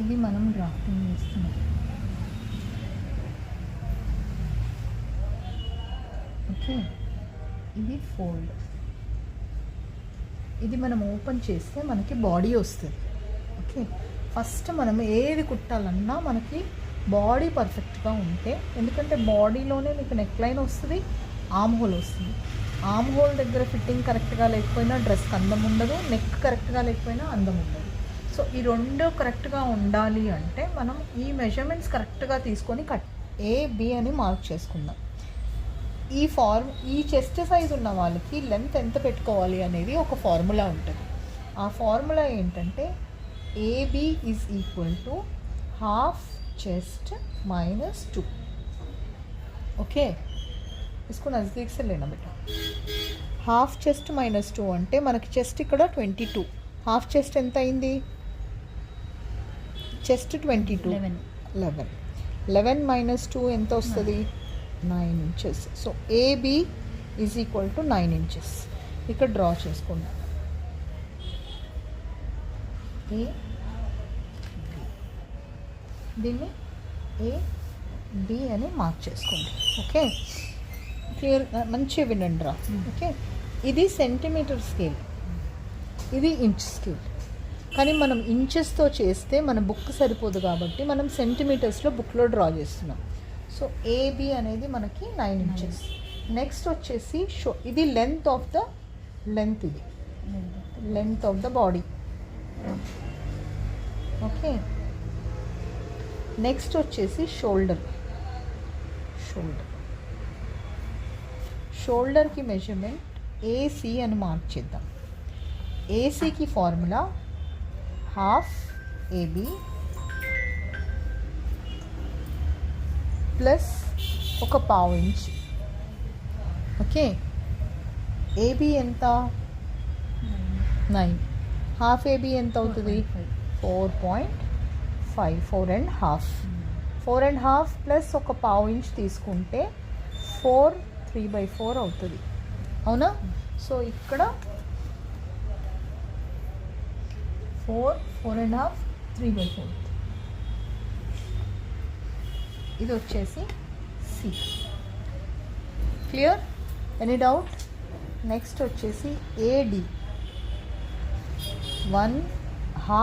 ఇది మనం డ్రాఫ్టింగ్ చేస్తున్నాం. ఓకే, ఇది ఫోల్డ్. ఇది మనం ఓపెన్ చేస్తే మనకి బాడీ వస్తుంది. ఓకే, ఫస్ట్ మనం ఏది కుట్టాలన్నా మనకి బాడీ పర్ఫెక్ట్గా ఉంటే, ఎందుకంటే బాడీలోనే మీకు నెక్ లైన్ వస్తుంది, ఆమ్ హోల్ వస్తుంది. ఆమ్ హోల్ దగ్గర ఫిట్టింగ్ కరెక్ట్గా లేకపోయినా డ్రెస్కి అందం ఉండదు, నెక్ కరెక్ట్గా లేకపోయినా అందం ఉండదు. సో ఈ రెండు కరెక్ట్గా ఉండాలి అంటే మనం ఈ మెజర్మెంట్స్ కరెక్ట్గా తీసుకొని A B అని మార్క్ చేసుకుందాం. ఈ చెస్ట్ సైజ్ ఉన్న వాళ్ళకి లెంత్ ఎంత పెట్టుకోవాలి అనేది ఒక ఫార్ములా ఉంటుంది. ఆ ఫార్ములా ఏంటంటే AB is equal to half chest minus 2. Okay, इसको नज़दीक से लेना बेटा. హాఫ్ చెస్ట్ మైనస్ 2 అంటే మనకి చెస్ట్ ఇక్కడ 22, హాఫ్ చెస్ట్ ఎంత అయింది? చెస్ట్ 22, 11 మైనస్ 2 ఎంత వస్తుంది? 9 inches. So AB is equal to 9 inches. ఇక్కడ డ్రా చేసుకోండి. దీన్ని AB అని మార్క్ చేసుకోండి. ఓకే, క్లియర్, మంచిగా వినండి రా. ఓకే, ఇది సెంటీమీటర్ స్కేల్, ఇది ఇంచ్ స్కేల్. కానీ మనం ఇంచెస్తో చేస్తే మన బుక్ సరిపోదు కాబట్టి మనం సెంటీమీటర్స్లో బుక్లో డ్రా చేస్తున్నాం. సో AB అనేది మనకి 9 ఇంచెస్. నెక్స్ట్ వచ్చేసి ఇది లెంత్ ఆఫ్ ద ఇది length of the body. Okay, next వచ్చేసి షోల్డర్కి మెజర్మెంట్ AC అని మార్క్ చేద్దాం. ACకి ఫార్ములా హాఫ్ AB ప్లస్ ఒక పావు ఇంచ్. ఓకే, AB ఎంత? 9. హాఫ్ AB ఎంత అవుతుంది? 4.5, 4.5 ప్లస్ ఒక పావు ఇంచ్ తీసుకుంటే 4, 3/4 అవుతుంది. అవునా? సో ఇక్కడ 4, 4.5, 3/4. ఇది వచ్చేసి C. Clear? Any doubt? Next వచ్చేసి AD 1